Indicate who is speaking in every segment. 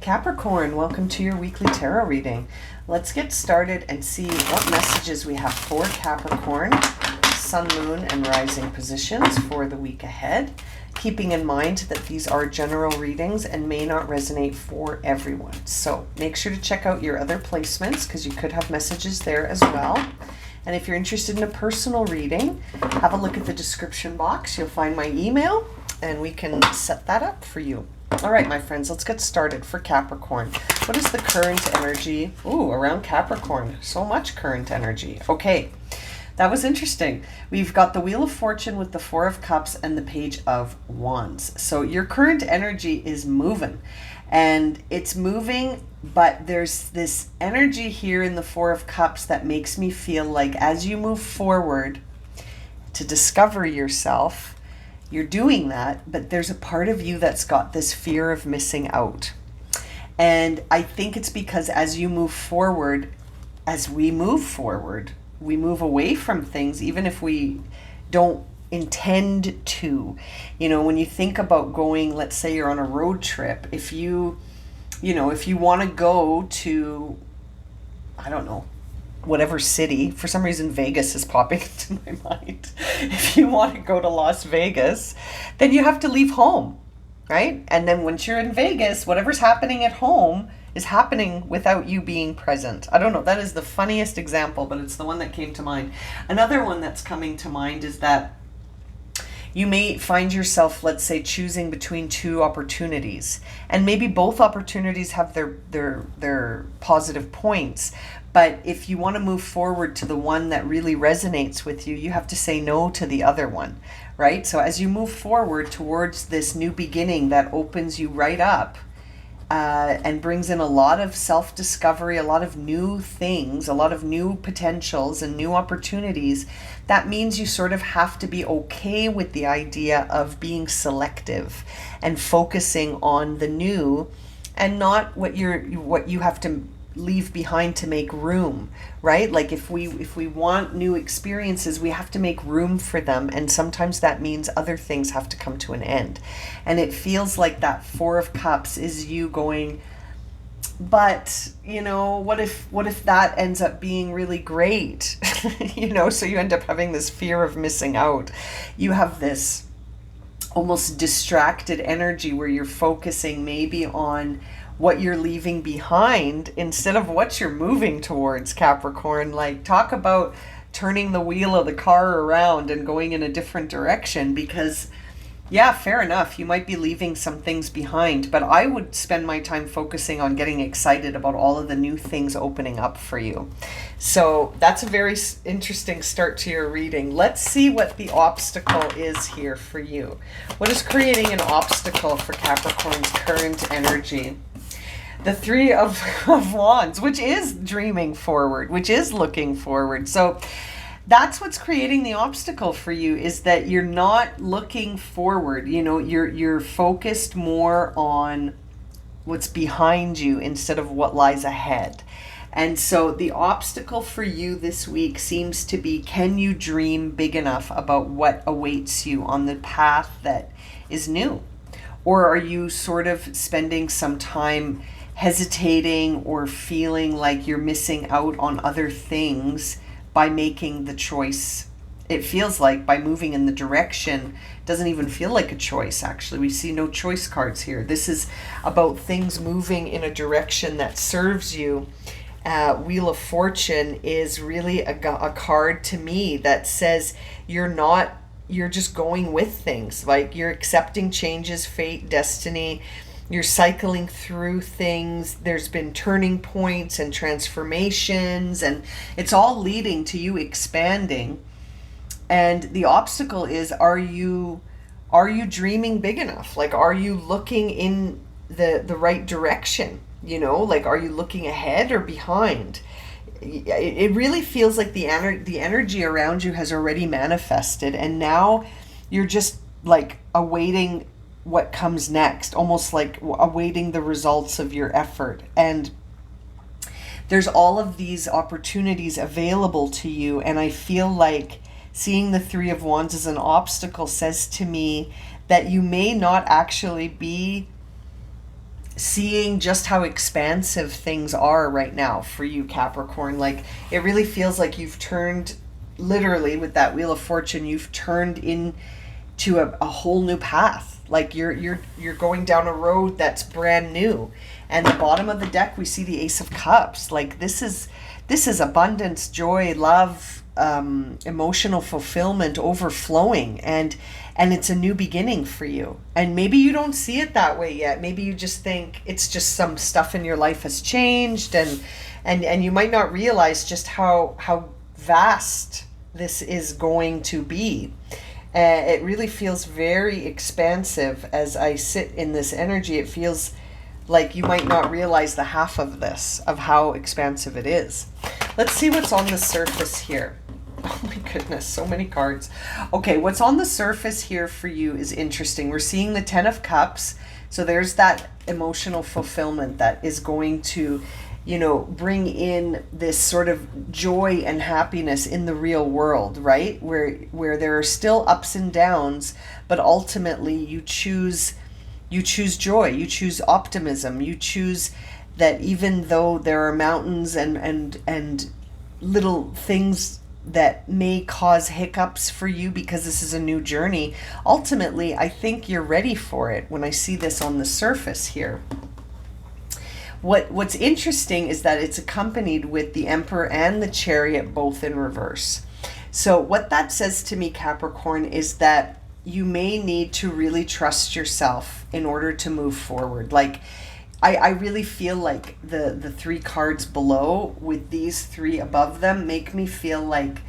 Speaker 1: Capricorn, welcome to your weekly tarot reading. Let's get started and see what messages we have for Capricorn, Sun, Moon, and Rising positions for the week ahead, keeping in mind that these are general readings and may not resonate for everyone. So make sure to check out your other placements because you could have messages there as well. And if you're interested in a personal reading, have a look at the description box. You'll find my email and we can set that up for you. All right, my friends, let's get started for Capricorn. What is the current energy? Ooh, around Capricorn. So much current energy. Okay, that was interesting. We've got the Wheel of Fortune with the Four of Cups and the Page of Wands. So your current energy is moving. And it's moving, but there's this energy here in the Four of Cups that makes me feel like as you move forward to discover yourself, you're doing that, but there's a part of you that's got this fear of missing out. And I think it's because as you move forward, as we move forward, we move away from things, even if we don't intend to. You know, when you think about going, let's say you're on a road trip, if you want to go to, I don't know, whatever city, for some reason Vegas is popping into my mind. If you want to go to Las Vegas, then you have to leave home, right? And then once you're in Vegas, whatever's happening at home is happening without you being present. I don't know, that is the funniest example, but it's the one that came to mind. Another one that's coming to mind is that you may find yourself, let's say, choosing between two opportunities, and maybe both opportunities have their positive points. But if you want to move forward to the one that really resonates with you, you have to say no to the other one, right? So as you move forward towards this new beginning that opens you right up, and brings in a lot of self-discovery, a lot of new things, a lot of new potentials and new opportunities, that means you sort of have to be okay with the idea of being selective and focusing on the new and not what you have to leave behind to make room, right? Like if we want new experiences, we have to make room for them, and sometimes that means other things have to come to an end. And it feels like that Four of Cups is you going, but what if that ends up being really great? So you end up having this fear of missing out. You have this almost distracted energy where you're focusing maybe on what you're leaving behind instead of what you're moving towards, Capricorn. Like, talk about turning the wheel of the car around and going in a different direction, because yeah, fair enough, you might be leaving some things behind, but I would spend my time focusing on getting excited about all of the new things opening up for you. So that's a very interesting start to your reading. Let's see what the obstacle is here for you. What is creating an obstacle for Capricorn's current energy? The Three of Wands, which is dreaming forward, which is looking forward. So that's what's creating the obstacle for you, is that you're not looking forward. You're focused more on what's behind you instead of what lies ahead. And so the obstacle for you this week seems to be, can you dream big enough about what awaits you on the path that is new? Or are you sort of spending some time hesitating or feeling like you're missing out on other things by making the choice? It feels like by moving in the direction doesn't even feel like a choice, actually. We see no choice cards here. This is about things moving in a direction that serves you. Wheel of Fortune is really a card to me that says you're just going with things. Like, you're accepting changes, fate, destiny. You're cycling through things. There's been turning points and transformations, and it's all leading to you expanding. And the obstacle is, are you dreaming big enough? Like, are you looking in the right direction? Like, are you looking ahead or behind? It really feels like the energy around you has already manifested, and now you're just like awaiting what comes next, almost like awaiting the results of your effort. And there's all of these opportunities available to you, and I feel like seeing the Three of Wands as an obstacle says to me that you may not actually be seeing just how expansive things are right now for you, Capricorn. Like, it really feels like you've turned, literally with that Wheel of Fortune, you've turned into a whole new path. Like you're going down a road that's brand new. And the bottom of the deck, we see the Ace of Cups. Like, this is abundance, joy, love, emotional fulfillment overflowing, and it's a new beginning for you. And maybe you don't see it that way yet. Maybe you just think it's just some stuff in your life has changed, and you might not realize just how vast this is going to be. It really feels very expansive. As I sit in this energy, it feels like you might not realize the half of this, of how expansive it is. Let's see what's on the surface here. Oh my goodness, so many cards. Okay, what's on the surface here for you is interesting. We're seeing the Ten of Cups. So there's that emotional fulfillment that is going to, bring in this sort of joy and happiness in the real world, right? Where there are still ups and downs, but ultimately you choose joy, you choose optimism, you choose that even though there are mountains and little things that may cause hiccups for you because this is a new journey, ultimately I think you're ready for it when I see this on the surface here. What's interesting is that it's accompanied with the Emperor and the Chariot both in reverse. So what that says to me, Capricorn, is that you may need to really trust yourself in order to move forward. Like, I really feel like the three cards below with these three above them make me feel like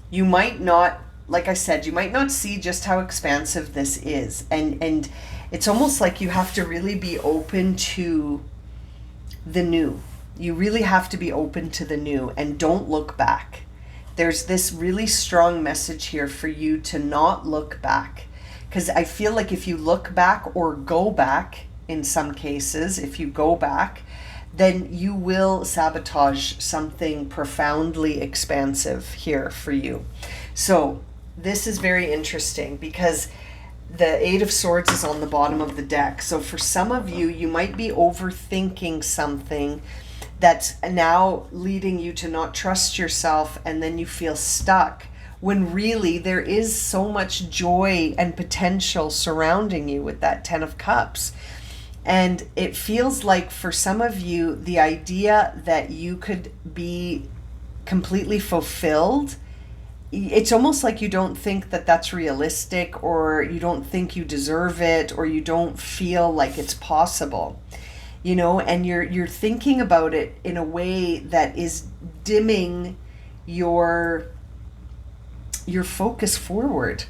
Speaker 1: you might not, like I said, you might not see just how expansive this is. And it's almost like you have to really be open to the new. You really have to be open to the new and don't look back. There's this really strong message here for you to not look back. Because I feel like if you look back or go back, in some cases, if you go back, then you will sabotage something profoundly expansive here for you. So this is very interesting because the Eight of Swords is on the bottom of the deck. So for some of you, you might be overthinking something that's now leading you to not trust yourself, and then you feel stuck, when really there is so much joy and potential surrounding you with that Ten of Cups. And it feels like for some of you, the idea that you could be completely fulfilled, it's almost like you don't think that that's realistic, or you don't think you deserve it, or you don't feel like it's possible, and you're thinking about it in a way that is dimming your focus forward,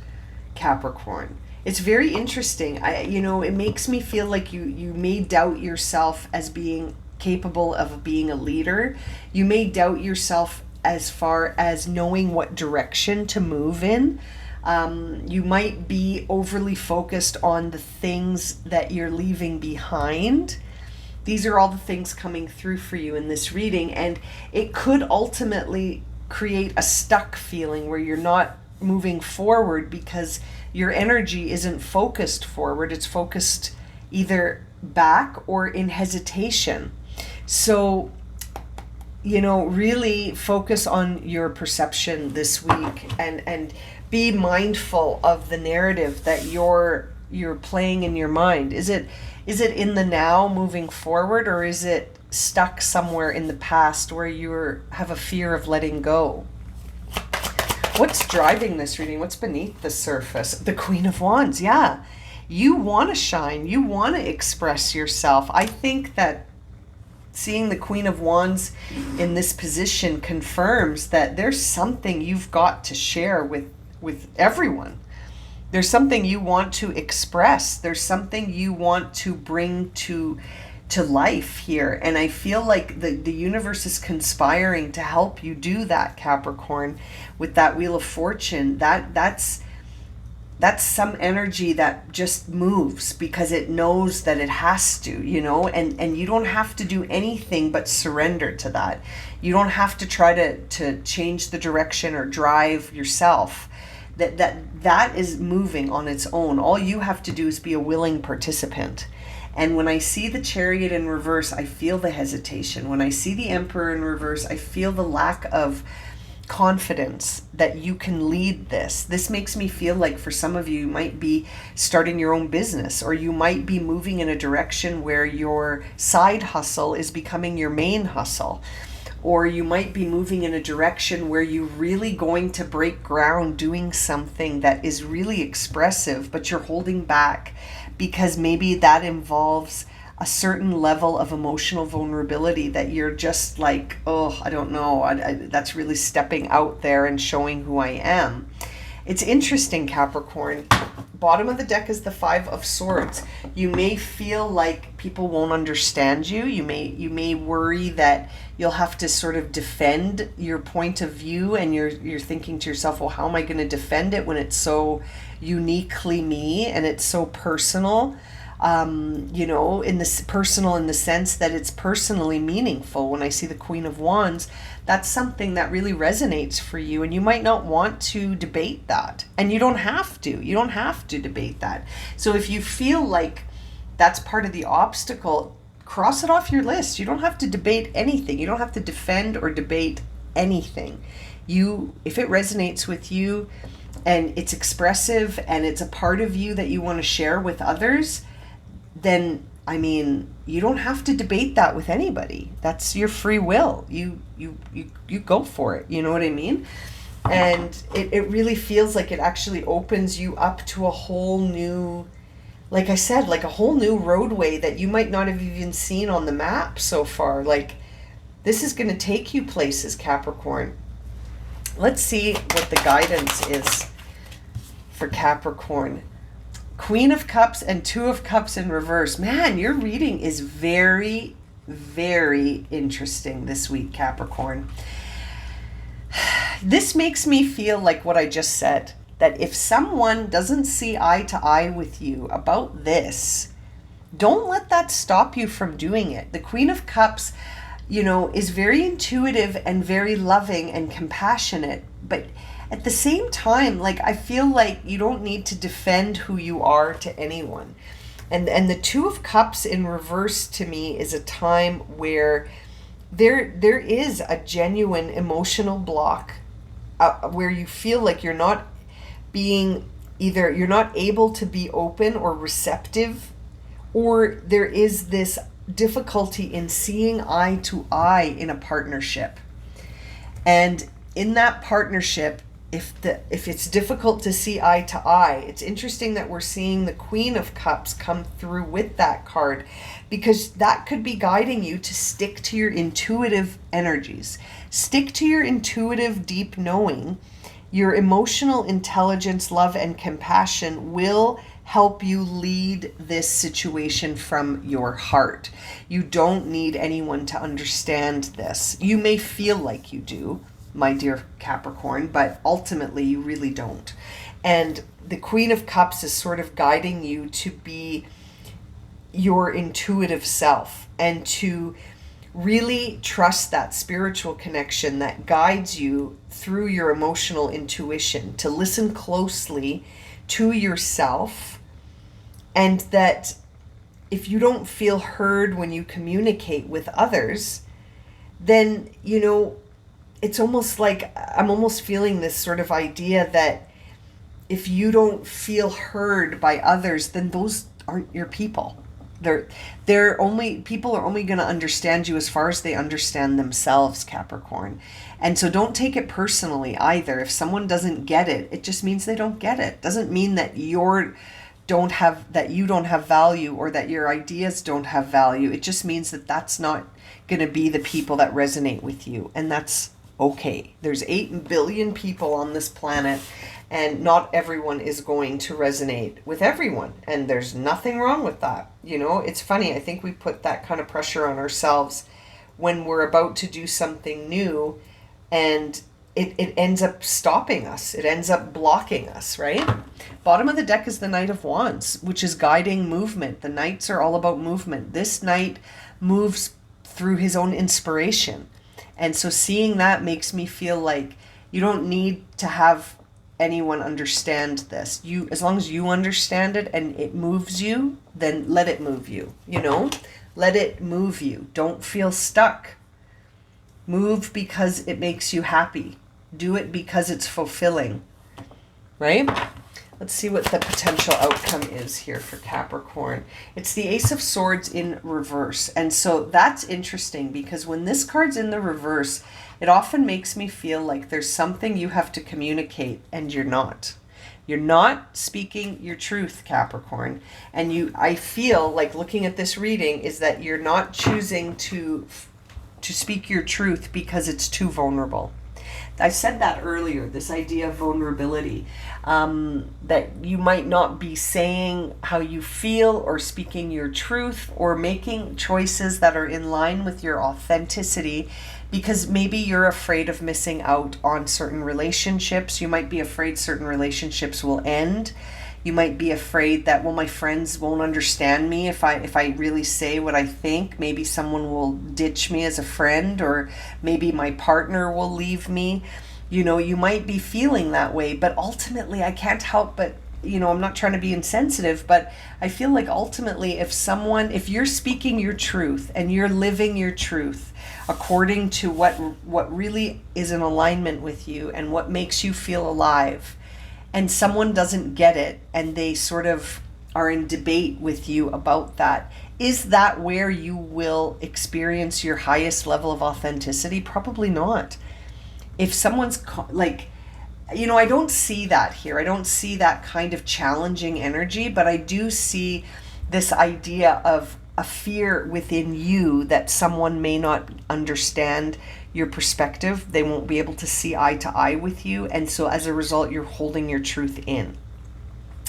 Speaker 1: Capricorn. It's very interesting. It makes me feel like you may doubt yourself as being capable of being a leader. You may doubt yourself as far as knowing what direction to move in. You might be overly focused on the things that you're leaving behind. These are all the things coming through for you in this reading, and it could ultimately create a stuck feeling where you're not moving forward because your energy isn't focused forward. It's focused either back or in hesitation. So, really focus on your perception this week, and be mindful of the narrative that you're playing in your mind. Is it in the now moving forward, or is it stuck somewhere in the past where you have a fear of letting go? What's driving this reading? What's beneath the surface? The Queen of Wands. Yeah. You want to shine. You want to express yourself. I think that seeing the Queen of Wands in this position confirms that there's something you've got to share with everyone. There's something you want to express. There's something you want to bring to life here. And I feel like the universe is conspiring to help you do that, Capricorn, with that Wheel of Fortune. That's some energy that just moves because it knows that it has to, and you don't have to do anything but surrender to that. You don't have to try to change the direction or drive yourself. That is moving on its own. All you have to do is be a willing participant. And when I see the Chariot in reverse, I feel the hesitation. When I see the Emperor in reverse, I feel the lack of confidence that you can lead this. This makes me feel like for some of you, you might be starting your own business, or you might be moving in a direction where your side hustle is becoming your main hustle. Or you might be moving in a direction where you're really going to break ground doing something that is really expressive, but you're holding back because maybe that involves a certain level of emotional vulnerability that you're just like, oh, I don't know, that's really stepping out there and showing who I am. It's interesting, Capricorn. Bottom of the deck is the Five of Swords. You may feel like people won't understand you. You may worry that you'll have to sort of defend your point of view, and you're thinking to yourself, well, how am I going to defend it when it's so uniquely me and it's so personal? In this personal in the sense that it's personally meaningful. When I see the Queen of Wands, that's something that really resonates for you, and you might not want to debate that. And you don't have to. You don't have to debate that. So if you feel like that's part of the obstacle, cross it off your list. You don't have to debate anything. You don't have to defend or debate anything. If it resonates with you and it's expressive and it's a part of you that you want to share with others, then you don't have to debate that with anybody. That's your free will. You go for it. You know what I mean? And it really feels like it actually opens you up to a whole new, like I said, like a whole new roadway that you might not have even seen on the map so far. Like, this is going to take you places, Capricorn. Let's see what the guidance is for Capricorn. Queen of Cups and Two of Cups in reverse. Man, your reading is very, very interesting this week, Capricorn. This makes me feel like what I just said, that if someone doesn't see eye to eye with you about this, don't let that stop you from doing it. The Queen of Cups, is very intuitive and very loving and compassionate, but at the same time, like, I feel like you don't need to defend who you are to anyone. And the Two of Cups in reverse to me is a time where there is a genuine emotional block where you feel like you're not able to be open or receptive, or there is this difficulty in seeing eye to eye in a partnership. And in that partnership, if it's difficult to see eye to eye, it's interesting that we're seeing the Queen of Cups come through with that card, because that could be guiding you to stick to your intuitive energies. Stick to your intuitive deep knowing. Your emotional intelligence, love, and compassion will help you lead this situation from your heart. You don't need anyone to understand this. You may feel like you do, my dear Capricorn, but ultimately you really don't. And the Queen of Cups is sort of guiding you to be your intuitive self and to really trust that spiritual connection that guides you through your emotional intuition, to listen closely to yourself, and that if you don't feel heard when you communicate with others, then, it's almost like I'm almost feeling this sort of idea that if you don't feel heard by others, then those aren't your people. People are only going to understand you as far as they understand themselves, Capricorn. And so don't take it personally either. If someone doesn't get it, it just means they don't get it. Doesn't mean that you don't have value, or that your ideas don't have value. It just means that that's not going to be the people that resonate with you, and that's okay. There's 8 billion people on this planet, and not everyone is going to resonate with everyone, and there's nothing wrong with that. It's funny, I think we put that kind of pressure on ourselves when we're about to do something new, and it ends up stopping us. It ends up blocking us, right? Bottom of the deck is the Knight of Wands, which is guiding movement. The Knights are all about movement. This Knight moves through his own inspiration. And so seeing that makes me feel like you don't need to have anyone understand this. You, as long as you understand it and it moves you, then let it move you, you know? Let it move you. Don't feel stuck. Move because it makes you happy. Do it because it's fulfilling, right? Let's see what the potential outcome is here for Capricorn. It's the Ace of Swords in reverse. And so that's interesting because when this card's in the reverse, it often makes me feel like there's something you have to communicate and you're not. You're not speaking your truth, Capricorn. And I feel like looking at this reading is that you're not choosing to speak your truth because it's too vulnerable. I said that earlier, this idea of vulnerability, that you might not be saying how you feel or speaking your truth or making choices that are in line with your authenticity because maybe you're afraid of missing out on certain relationships. You might be afraid certain relationships will end. You might be afraid that, well, my friends won't understand me if I really say what I think. Maybe someone will ditch me as a friend, or maybe my partner will leave me. You know, you might be feeling that way, but ultimately I can't help but, you know, I'm not trying to be insensitive, but I feel like ultimately if you're speaking your truth and you're living your truth according to what really is in alignment with you and what makes you feel alive, and someone doesn't get it and they sort of are in debate with you about that, is that where you will experience your highest level of authenticity? Probably not. If someone's like, you know, I don't see that here. I don't see that kind of challenging energy, but I do see this idea of a fear within you that someone may not understand your perspective. They won't be able to see eye to eye with you. And so as a result, you're holding your truth in.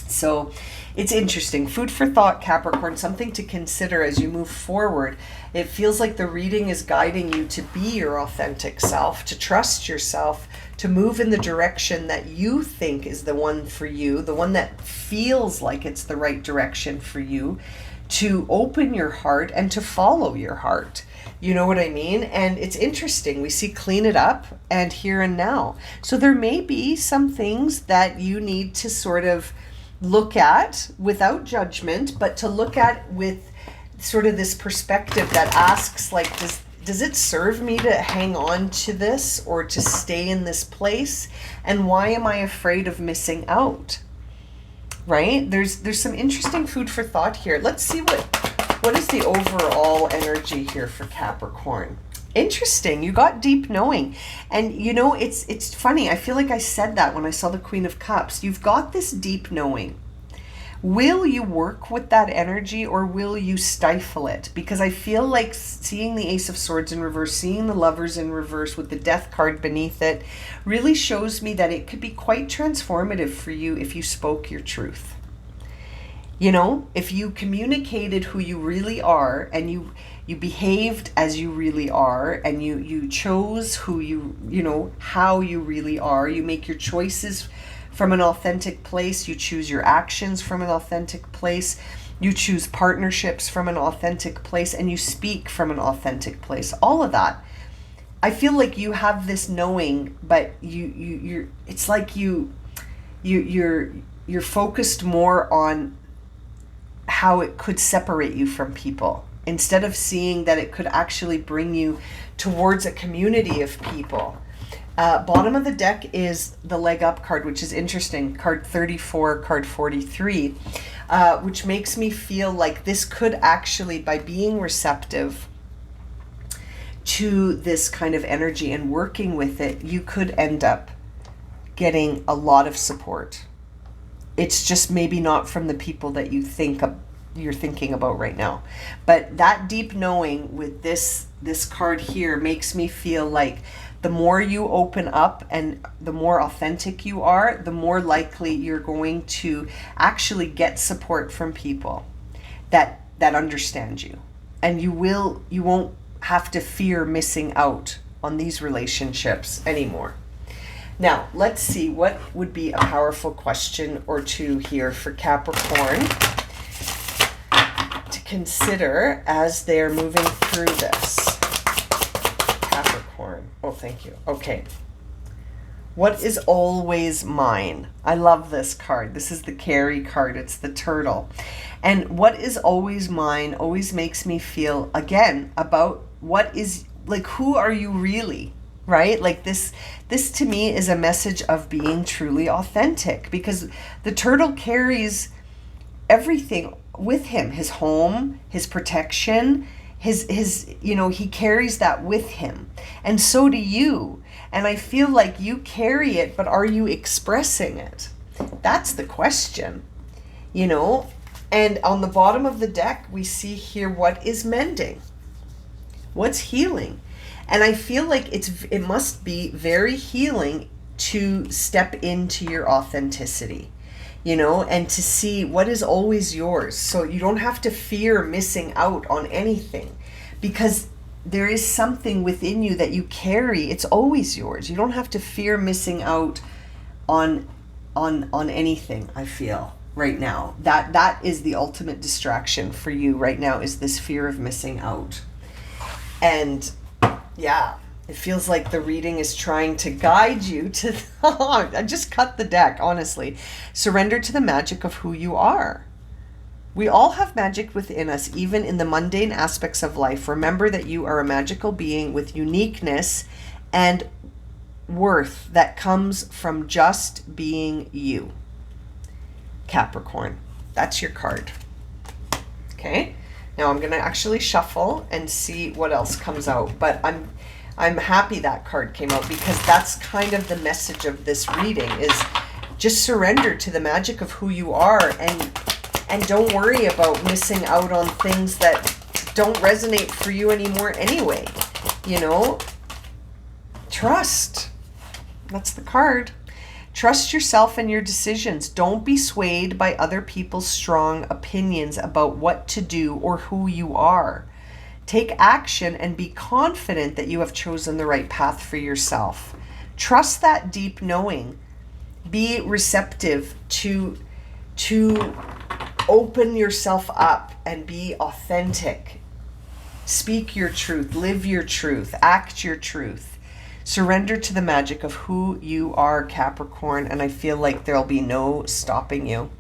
Speaker 1: So it's interesting. Food for thought, Capricorn, something to consider as you move forward. It feels like the reading is guiding you to be your authentic self, to trust yourself, to move in the direction that you think is the one for you, the one that feels like it's the right direction for you, to open your heart and to follow your heart. You know what I mean? And it's interesting. We see clean it up and here and now. So there may be some things that you need to sort of look at without judgment, but to look at with sort of this perspective that asks, like, does it serve me to hang on to this or to stay in this place? And why am I afraid of missing out? Right? There's some interesting food for thought here. Let's see what is the overall energy here for Capricorn. Interesting. You got deep knowing. And you know, it's funny. I feel like I said that when I saw the Queen of Cups. You've got this deep knowing. Will you work with that energy or will you stifle it? Because I feel like seeing the Ace of Swords in reverse, seeing the Lovers in reverse with the Death card beneath it, really shows me that it could be quite transformative for you if you spoke your truth. You know, if you communicated who you really are and you behaved as you really are and you chose who you know, how you really are, you make your choices from an authentic place, you choose your actions from an authentic place, you choose partnerships from an authentic place, and you speak from an authentic place. All of that. I feel like you have this knowing, but you're it's like you're focused more on how it could separate you from people instead of seeing that it could actually bring you towards a community of people. Bottom of the deck is the leg up card, which is interesting. Card 34, card 43, which makes me feel like this could actually, by being receptive to this kind of energy and working with it, you could end up getting a lot of support. It's just maybe not from the people that you're thinking about right now. But that deep knowing with this card here makes me feel like the more you open up and the more authentic you are, the more likely you're going to actually get support from people that understand you. And you won't have to fear missing out on these relationships anymore. Now, let's see what would be a powerful question or two here for Capricorn to consider as they're moving through this. Capricorn. Oh, thank you. Okay. What is always mine? I love this card. This is the carry card. It's the turtle. And what is always mine always makes me feel, again, about what is, like, who are you really? Right? Like this to me is a message of being truly authentic, because the turtle carries everything with him, his home, his protection, his he carries that with him. And so do you. And I feel like you carry it, but are you expressing it? That's the question. And on the bottom of the deck, we see here, what is mending? What's healing? And I feel like it must be very healing to step into your authenticity, and to see what is always yours. So you don't have to fear missing out on anything, because there is something within you that you carry. It's always yours. You don't have to fear missing out on anything, I feel, right now. That is the ultimate distraction for you right now, is this fear of missing out. And yeah, it feels like the reading is trying to guide you to, I just cut the deck, honestly. Surrender to the magic of who you are. We all have magic within us, even in the mundane aspects of life. Remember that you are a magical being with uniqueness and worth that comes from just being you. Capricorn, that's your card. Okay, now I'm going to actually shuffle and see what else comes out. But I'm happy that card came out, because that's kind of the message of this reading, is just surrender to the magic of who you are, and don't worry about missing out on things that don't resonate for you anymore anyway. Trust. That's the card. Trust yourself and your decisions. Don't be swayed by other people's strong opinions about what to do or who you are. Take action and be confident that you have chosen the right path for yourself. Trust that deep knowing. Be receptive to open yourself up and be authentic. Speak your truth, live your truth, act your truth. Surrender to the magic of who you are, Capricorn, and I feel like there'll be no stopping you.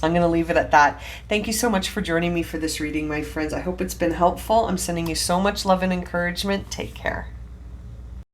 Speaker 1: I'm going to leave it at that. Thank you so much for joining me for this reading, my friends. I hope it's been helpful. I'm sending you so much love and encouragement. Take care.